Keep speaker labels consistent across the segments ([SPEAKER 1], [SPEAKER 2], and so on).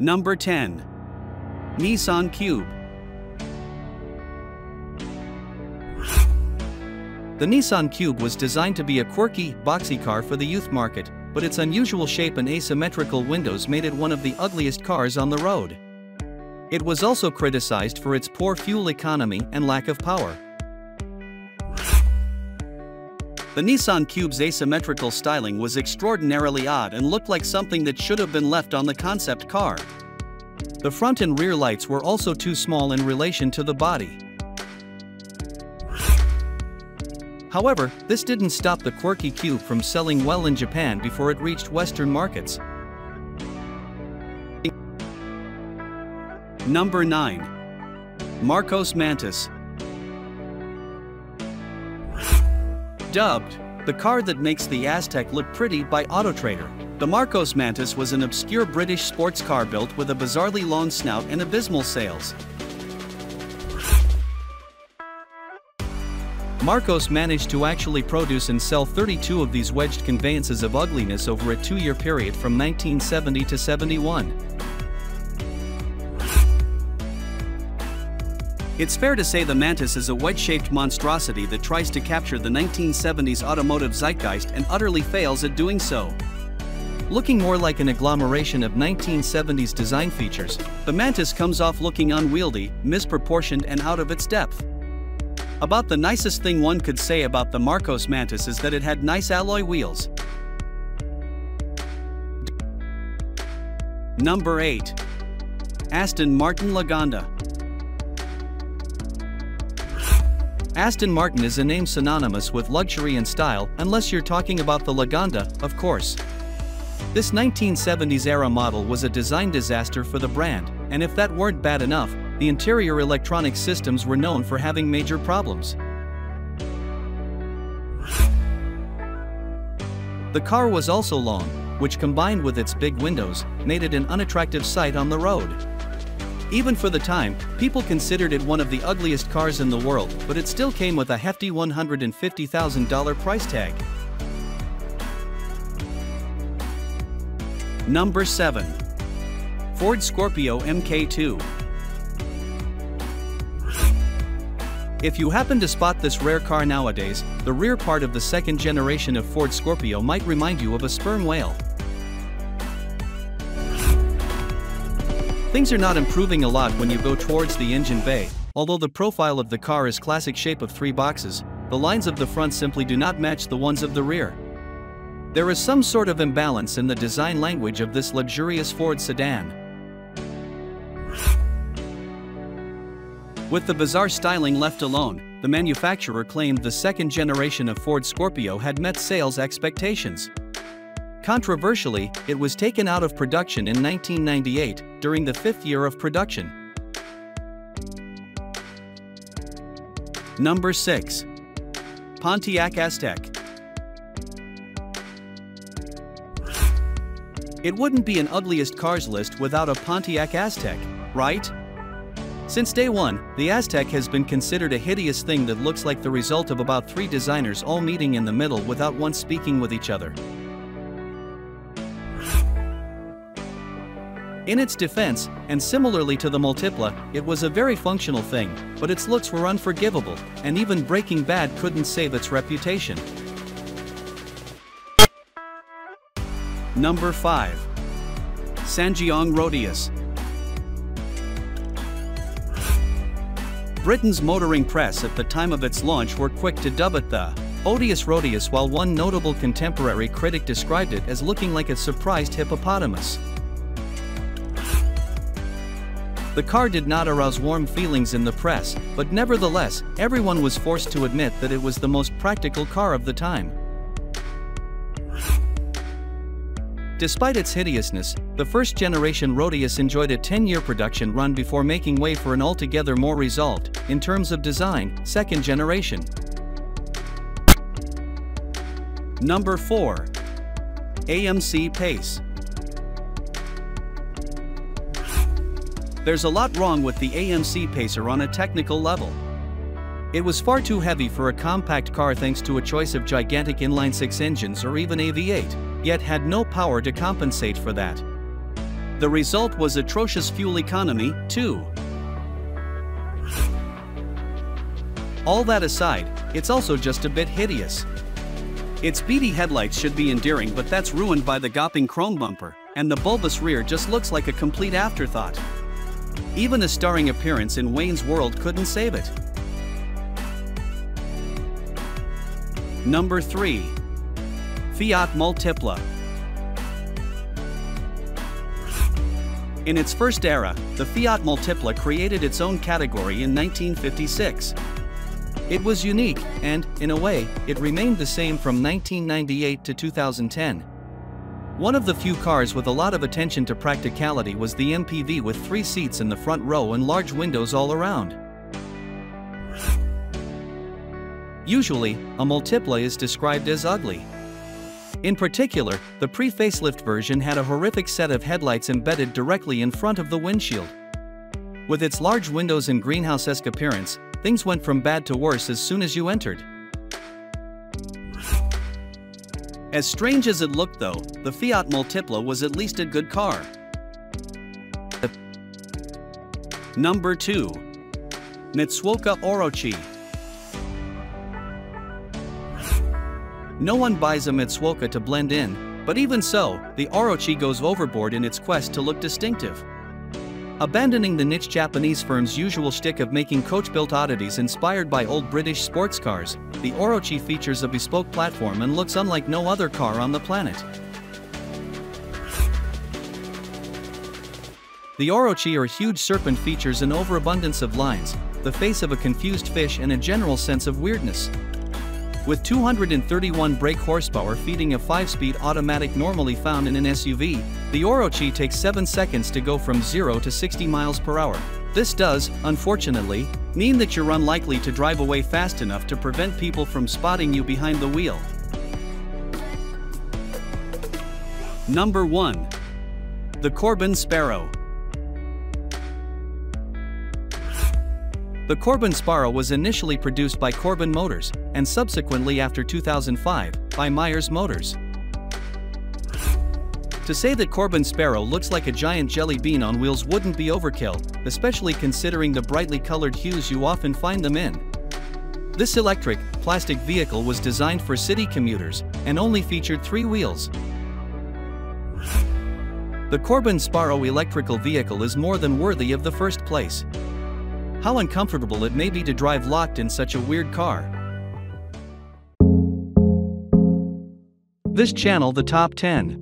[SPEAKER 1] Number 10. Nissan Cube. The Nissan Cube was designed to be a quirky, boxy car for the youth market, but its unusual shape and asymmetrical windows made it one of the ugliest cars on the road. It was also criticized for its poor fuel economy and lack of power. The Nissan Cube's asymmetrical styling was extraordinarily odd and looked like something that should have been left on the concept car. The front and rear lights were also too small in relation to the body. However, this didn't stop the quirky Cube from selling well in Japan before it reached Western markets. Number 9. Marcos Mantis. Dubbed the car that makes the Aztek look pretty by Autotrader, the Marcos Mantis was an obscure British sports car built with a bizarrely long snout and abysmal sails. Marcos managed to actually produce and sell 32 of these wedged conveyances of ugliness over a 2-year period from 1970 to 71. It's fair to say the Mantis is a wedge-shaped monstrosity that tries to capture the 1970s automotive zeitgeist and utterly fails at doing so. Looking more like an agglomeration of 1970s design features, the Mantis comes off looking unwieldy, misproportioned and out of its depth. About the nicest thing one could say about the Marcos Mantis is that it had nice alloy wheels. Number 8. Aston Martin Lagonda. Aston Martin is a name synonymous with luxury and style, unless you're talking about the Lagonda, of course. This 1970s-era model was a design disaster for the brand, and if that weren't bad enough, the interior electronic systems were known for having major problems. The car was also long, which combined with its big windows, made it an unattractive sight on the road. Even for the time, people considered it one of the ugliest cars in the world, but it still came with a hefty $150,000 price tag. Number 7. Ford Scorpio Mk2. If you happen to spot this rare car nowadays, the rear part of the second generation of Ford Scorpio might remind you of a sperm whale. Things are not improving a lot when you go towards the engine bay. Although the profile of the car is classic shape of 3 boxes, the lines of the front simply do not match the ones of the rear. There is some sort of imbalance in the design language of this luxurious Ford sedan. With the bizarre styling left alone, the manufacturer claimed the second generation of Ford Scorpio had met sales expectations. Controversially, it was taken out of production in 1998, during the 5th year of production. Number 6. Pontiac Aztek. It wouldn't be an ugliest cars list without a Pontiac Aztek, right? Since day one, the Aztek has been considered a hideous thing that looks like the result of about 3 designers all meeting in the middle without once speaking with each other. In its defense, and similarly to the Multipla, it was a very functional thing, but its looks were unforgivable, and even Breaking Bad couldn't save its reputation. Number 5. Ssangyong Rodius. Britain's motoring press at the time of its launch were quick to dub it the odious Rodius, while one notable contemporary critic described it as looking like a surprised hippopotamus. The car did not arouse warm feelings in the press, but nevertheless, everyone was forced to admit that it was the most practical car of the time. Despite its hideousness, the first-generation Rodius enjoyed a 10-year production run before making way for an altogether more resolved, in terms of design, second generation. Number 4. AMC Pace. There's a lot wrong with the AMC Pacer on a technical level. It was far too heavy for a compact car thanks to a choice of gigantic inline-6 engines or even a V8, yet had no power to compensate for that. The result was atrocious fuel economy, too. All that aside, it's also just a bit hideous. Its beady headlights should be endearing, but that's ruined by the gaping chrome bumper, and the bulbous rear just looks like a complete afterthought. Even a starring appearance in Wayne's World couldn't save it. Number 3. Fiat Multipla. In its first era, the Fiat Multipla created its own category in 1956. It was unique, and, in a way, it remained the same from 1998 to 2010. One of the few cars with a lot of attention to practicality was the MPV with 3 seats in the front row and large windows all around. Usually, a Multipla is described as ugly. In particular, the pre-facelift version had a horrific set of headlights embedded directly in front of the windshield. With its large windows and greenhouse-esque appearance, things went from bad to worse as soon as you entered. As strange as it looked though, the Fiat Multipla was at least a good car. Number 2. Mitsuoka Orochi. No one buys a Mitsuoka to blend in, but even so, the Orochi goes overboard in its quest to look distinctive. Abandoning the niche Japanese firm's usual shtick of making coach-built oddities inspired by old British sports cars, the Orochi features a bespoke platform and looks unlike no other car on the planet. The Orochi are huge serpent features an overabundance of lines, the face of a confused fish and a general sense of weirdness. With 231 brake horsepower feeding a 5-speed automatic normally found in an SUV, the Orochi takes 7 seconds to go from 0 to 60 miles per hour. This does, unfortunately, mean that you're unlikely to drive away fast enough to prevent people from spotting you behind the wheel. Number 1. The Corbin Sparrow. The Corbin Sparrow was initially produced by Corbin Motors, and subsequently after 2005, by Myers Motors. To say that Corbin Sparrow looks like a giant jelly bean on wheels wouldn't be overkill, especially considering the brightly colored hues you often find them in. This electric, plastic vehicle was designed for city commuters, and only featured 3 wheels. The Corbin Sparrow electrical vehicle is more than worthy of the first place. How uncomfortable it may be to drive locked in such a weird car. This channel the top 10.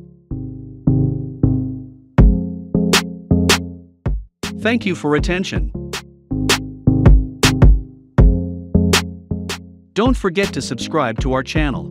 [SPEAKER 1] Thank you for attention. Don't forget to subscribe to our channel.